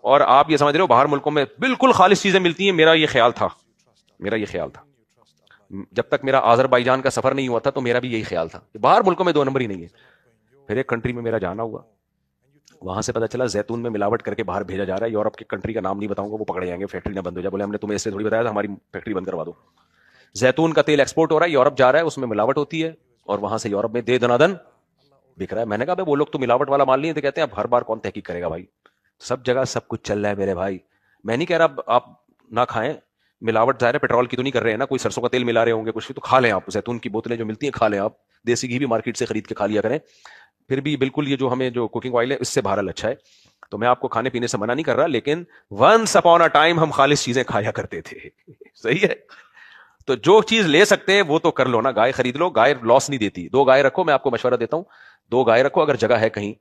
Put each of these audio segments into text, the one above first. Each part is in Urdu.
اور آپ یہ سمجھ رہے ہو باہر ملکوں میں بالکل خالص چیزیں ملتی ہیں. میرا یہ خیال تھا جب تک میرا آذربائیجان کا سفر نہیں ہوا تھا تو میرا بھی یہی خیال تھا کہ باہر ملکوں میں 2 نمبر ہی نہیں ہے. پھر ایک کنٹری میں میرا جانا ہوا, وہاں سے پتا چلا زیتون میں ملاوٹ کر کے باہر بھیجا جا رہا ہے. یورپ کی کنٹری کا نام نہیں بتاؤں گا, وہ پکڑے جائیں گے, فیکٹری نہ بند ہو جائے. بولے ہم نے تمہیں اس سے تھوڑی بتایا تھا, ہماری فیکٹری بند کروا دو. زیتون کا تیل ایکسپورٹ ہو رہا ہے, یورپ جا رہا ہے, اس میں ملاوٹ ہوتی ہے اور وہاں سے یورپ میں دے دنادن بک رہا ہے. میں نے کہا وہ لوگ تو ملاوٹ والا مال نہیں ہے. تو کہتے ہیں اب ہر بار کون تحقیق کرے گا بھائی, سب جگہ سب کچھ چل رہا ہے میرے بھائی. میں نہیں کہہ رہا آپ نہ کھائیں, ملاوٹ ظاہر ہے پیٹرول کی تو نہیں کر رہے ہیں نا, کوئی سرسوں کا تیل ملا رہے ہوں گے کچھ, تو کھا لیں آپ. زیتون کی بوتلیں جو ملتی ہیں کھا لیں آپ, دیسی گھی بھی مارکیٹ سے خرید کے کھا لیا کریں. پھر بھی بالکل یہ جو ہمیں جو کوکنگ آئل ہے اس سے بہرحال اچھا ہے. تو میں آپ کو کھانے پینے سے منع نہیں کر رہا, لیکن ونس اپون اے ٹائم ہم خالص چیزیں کھایا کرتے تھے. صحیح ہے, تو جو چیز لے سکتے ہیں وہ تو کر لو نا. گائے خرید لو, گائے لاس نہیں دیتی. 2 گائے رکھو, میں آپ کو مشورہ دیتا ہوں, 2 گائے رکھو اگر جگہ ہے کہیں,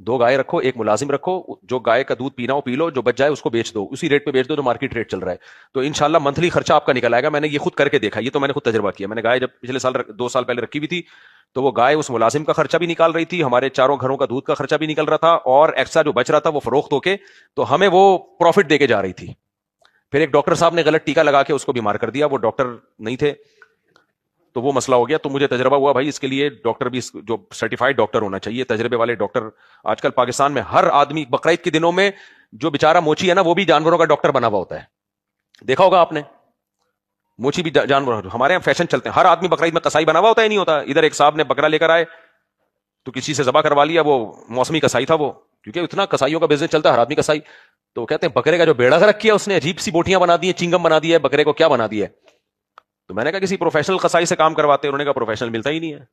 2 گائے رکھو, ایک ملازم رکھو, جو گائے کا دودھ پینا ہو پی لو, جو بچ جائے اس کو بیچ دو, اسی ریٹ پہ بیچ دو جو مارکیٹ ریٹ چل رہا ہے. تو انشاءاللہ منتھلی خرچہ آپ کا نکل آئے گا. میں نے یہ خود کر کے دیکھا, یہ تو میں نے خود تجربہ کیا. میں نے گائے جب پچھلے سال 2 سال پہلے رکھی ہوئی تھی, تو وہ گائے اس ملازم کا خرچہ بھی نکال رہی تھی, ہمارے 4 گھروں کا دودھ کا خرچہ بھی نکل رہا تھا, اور ایکسٹرا جو بچ رہا تھا وہ فروخت ہو کے تو ہمیں وہ پروفٹ دے کے جا رہی تھی. پھر ایک ڈاکٹر صاحب نے غلط ٹیکا لگا کے اس کو بیمار کر دیا, وہ ڈاکٹر نہیں تھے تو وہ مسئلہ ہو گیا. تو مجھے تجربہ ہوا بھائی, اس کے لیے ڈاکٹر بھی جو سرٹیفائڈ ڈاکٹر ہونا چاہیے, تجربے والے ڈاکٹر. آج کل پاکستان میں ہر آدمی بقرعید کے دنوں میں جو بیچارہ موچی ہے نا, وہ بھی جانوروں کا ڈاکٹر بنا ہوا ہوتا ہے. دیکھا ہوگا آپ نے, موچی بھی جانور. ہمارے یہاں فیشن چلتے ہیں, ہر آدمی بقرعید میں کسائی بنا ہوا ہوتا ہے, نہیں ہوتا. ادھر ایک صاحب نے بکرا لے کر آئے تو کسی سے ذبح کروا لیا, وہ موسمی کسائی تھا وہ, کیونکہ اتنا کسائیوں کا بزنس چلتا ہے, ہر آدمی کسائی. تو کہتے ہیں بکرے کا جو بیڑا رکھ کیا اس نے, عجیب سی بوٹیاں بنا دی ہیں, چنگم بنا دی ہے, بکرے کو کیا بنا دیا ہے. تو میں نے کہا کسی پروفیشنل قصائی سے کام کرواتے, انہوں نے کہا پروفیشنل ملتا ہی نہیں ہے.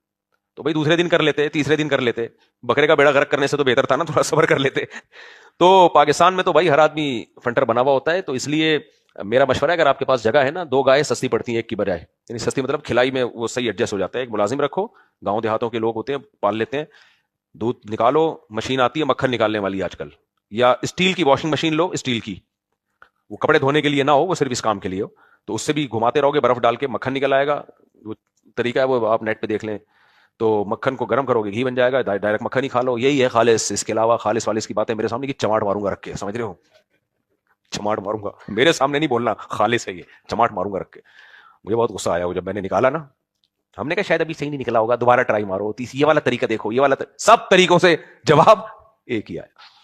تو بھائی دوسرے دن کر لیتے, تیسرے دن کر لیتے, بکرے کا بیڑا غرق کرنے سے تو بہتر تھا نا, تھوڑا صبر کر لیتے. تو پاکستان میں تو بھائی ہر آدمی فنٹر بنا ہوا ہوتا ہے. تو اس لیے میرا مشورہ ہے, اگر آپ کے پاس جگہ ہے نا, 2 گائے سستی پڑتی ہیں ایک کی بجائے. یعنی سستی مطلب کھلائی میں وہ صحیح ایڈجسٹ ہو جاتا ہے. ایک ملازم رکھو, گاؤں دیہاتوں کے لوگ ہوتے ہیں پال لیتے ہیں, دودھ نکالو, مشین آتی ہے مکھن نکالنے والی آج کل, یا اسٹیل کی واشنگ مشین لو, اسٹیل کی, وہ کپڑے دھونے کے لیے نہ ہو, وہ صرف اس کام کے لیے ہو. تو اس سے بھی گھماتے رہو گے, برف ڈال کے مکھن نکل آئے گا. وہ طریقہ ہے وہ آپ نیٹ پہ دیکھ لیں. تو مکھن کو گرم کرو گے, گھی بن جائے گا, ڈائریکٹ مکھن ہی کھا لو. یہی ہے خالص. اس کے علاوہ خالص والس کی باتیں میرے سامنے کی چماٹ ماروں گا رکھ کے, سمجھ رہے ہو, چماٹ ماروں گا میرے سامنے نہیں بولنا, خالص ہے یہ, چماٹ ماروں گا رکھ کے. مجھے بہت غصہ آیا وہ جب میں نے نکالا نا, ہم نے کہا شاید ابھی صحیح نہیں نکلا ہوگا, دوبارہ ٹرائی مارو, یہ والا طریقہ دیکھو, یہ والا سب طریقوں سے جواب ایک ہی آیا.